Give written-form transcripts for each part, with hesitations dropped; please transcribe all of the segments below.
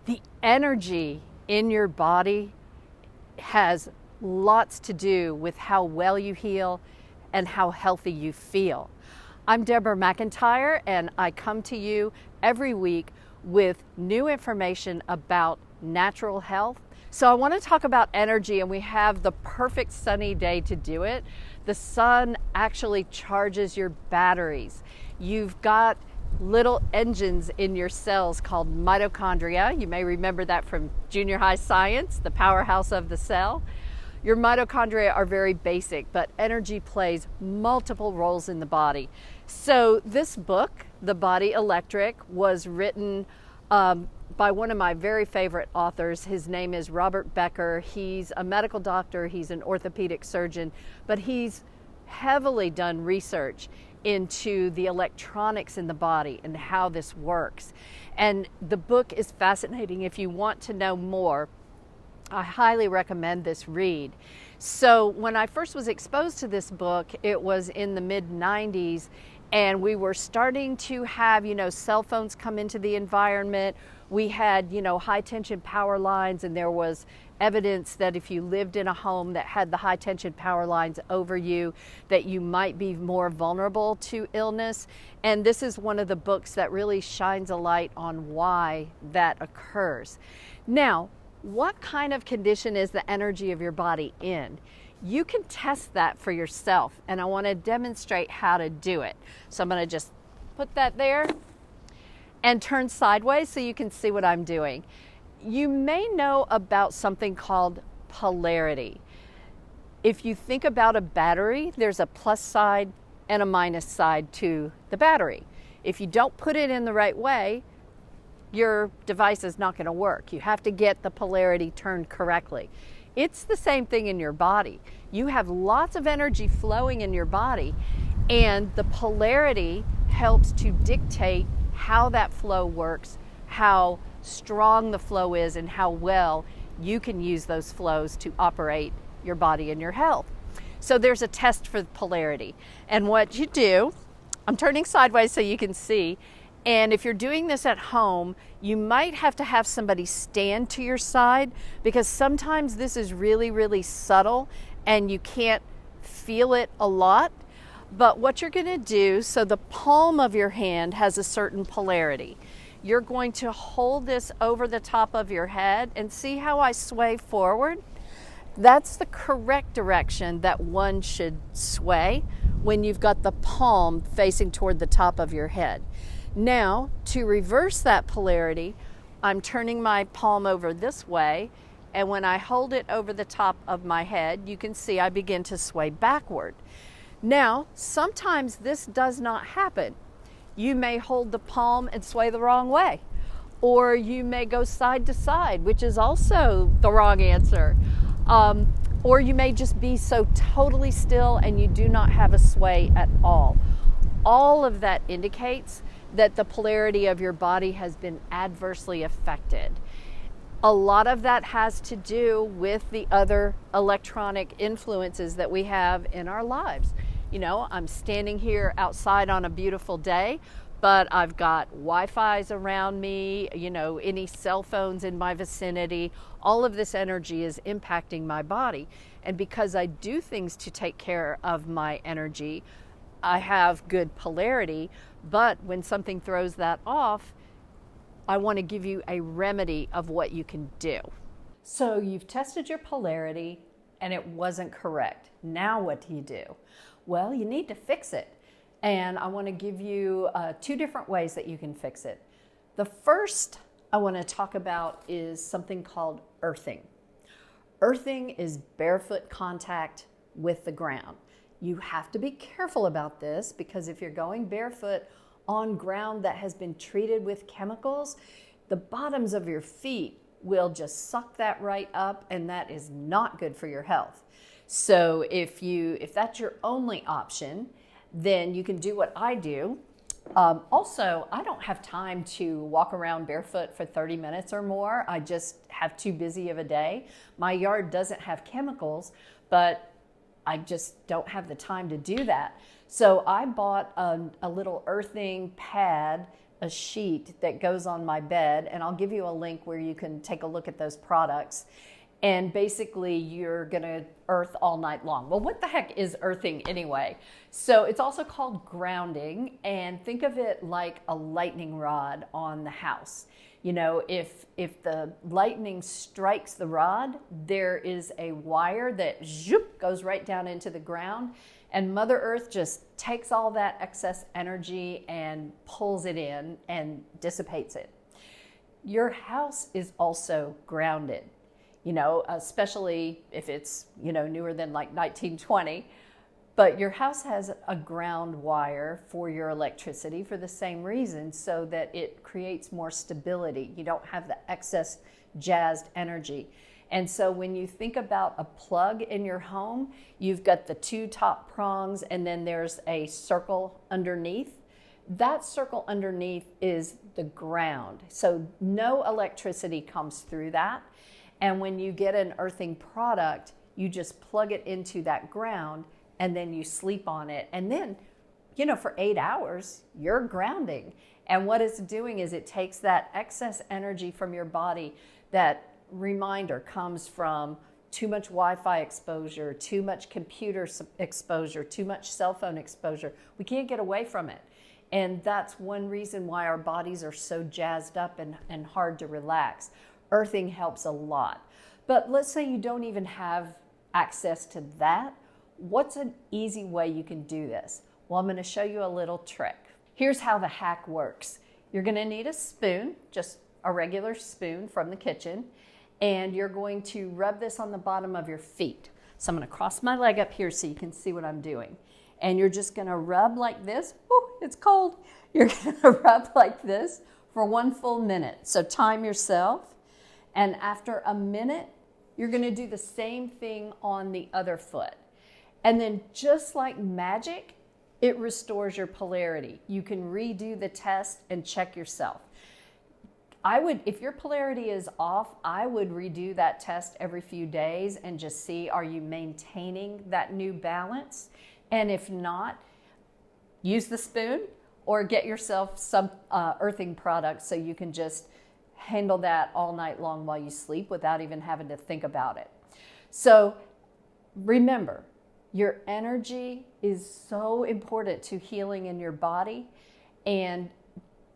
The energy in your body has lots to do with how well you heal and how healthy you feel. I'm Deborah McIntyre, and I come to you every week with new information about natural health. So I want to talk about energy, and we have the perfect sunny day to do it. The sun actually charges your batteries. You've got little engines in your cells called mitochondria. You may remember that from junior high science, the powerhouse of the cell. Your mitochondria are very basic, but energy plays multiple roles in the body. So this book, The Body Electric, was written by one of my very favorite authors. His name is Robert Becker. He's a medical doctor, he's an orthopedic surgeon, but he's heavily done research into the electronics in the body and how this works. And the book is fascinating. If you want to know more, I highly recommend this read. So when I first was exposed to this book, it was in the mid-90s, and we were starting to have, cell phones come into the environment. We had, high tension power lines, and there was evidence that if you lived in a home that had the high tension power lines over you, that you might be more vulnerable to illness. And this is one of the books that really shines a light on why that occurs. Now, what kind of condition is the energy of your body in? You can test that for yourself, and I want to demonstrate how to do it. So I'm going to just put that there and turn sideways so you can see what I'm doing. You may know about something called polarity. If you think about a battery, there's a plus side and a minus side to the battery. If you don't put it in the right way, your device is not going to work. You have to get the polarity turned correctly. It's the same thing in your body. You have lots of energy flowing in your body, and the polarity helps to dictate how that flow works, how strong the flow is, and how well you can use those flows to operate your body and your health. So there's a test for polarity. And what you do, I'm turning sideways so you can see, and if you're doing this at home, you might have to have somebody stand to your side, because sometimes this is really, really subtle and you can't feel it a lot. But what you're going to do, so the palm of your hand has a certain polarity. You're going to hold this over the top of your head, and see how I sway forward? That's the correct direction that one should sway when you've got the palm facing toward the top of your head. Now, to reverse that polarity, I'm turning my palm over this way, and when I hold it over the top of my head, you can see I begin to sway backward. Now, sometimes this does not happen. You may hold the palm and sway the wrong way, or you may go side to side, which is also the wrong answer. Or you may just be so totally still and you do not have a sway at all. All of that indicates that the polarity of your body has been adversely affected. A lot of that has to do with the other electronic influences that we have in our lives. I'm standing here outside on a beautiful day, but I've got Wi-Fi's around me, any cell phones in my vicinity. All of this energy is impacting my body. And because I do things to take care of my energy, I have good polarity. But when something throws that off, I want to give you a remedy of what you can do. So you've tested your polarity and it wasn't correct. Now what do you do? Well, you need to fix it. And I want to give you 2 different ways that you can fix it. The first I want to talk about is something called earthing. Earthing is barefoot contact with the ground. You have to be careful about this, because if you're going barefoot on ground that has been treated with chemicals, the bottoms of your feet will just suck that right up, and that is not good for your health. So if that's your only option, then you can do what I do. Also, I don't have time to walk around barefoot for 30 minutes or more. I just have too busy of a day. My yard doesn't have chemicals, but I just don't have the time to do that. So I bought a little earthing pad a sheet that goes on my bed, and I'll give you a link where you can take a look at those products. And basically you're gonna earth all night long. Well, what the heck is earthing anyway? So it's also called grounding, and think of it like a lightning rod on the house. You know, if the lightning strikes the rod, there is a wire that zoop, goes right down into the ground, and Mother Earth just takes all that excess energy and pulls it in and dissipates it. Your house is also grounded. You know, especially if it's, you know, newer than like 1920, but your house has a ground wire for your electricity for the same reason, so that it creates more stability. You don't have the excess jazzed energy. And so when you think about a plug in your home, you've got the two top prongs and then there's a circle underneath. That circle underneath is the ground. So no electricity comes through that. And when you get an earthing product, you just plug it into that ground and then you sleep on it. And then, you know, for 8 hours, you're grounding. And what it's doing is it takes that excess energy from your body. That reminder comes from too much Wi-Fi exposure, too much computer exposure, too much cell phone exposure. We can't get away from it. And that's one reason why our bodies are so jazzed up and hard to relax. Earthing helps a lot. But let's say you don't even have access to that. What's an easy way you can do this? Well, I'm going to show you a little trick. Here's how the hack works. You're going to need a spoon, just a regular spoon from the kitchen, and you're going to rub this on the bottom of your feet. So I'm going to cross my leg up here so you can see what I'm doing. And you're just going to rub like this. Ooh, it's cold. You're going to rub like this for 1 full minute. So time yourself. And after a minute, you're going to do the same thing on the other foot. And then just like magic, it restores your polarity. You can redo the test and check yourself. If your polarity is off, I would redo that test every few days and just see, are you maintaining that new balance? And if not, use the spoon or get yourself some earthing product so you can just handle that all night long while you sleep without even having to think about it. So remember, your energy is so important to healing in your body. And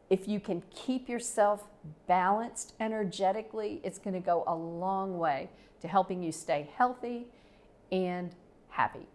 if you can keep yourself balanced energetically, it's going to go a long way to helping you stay healthy and happy.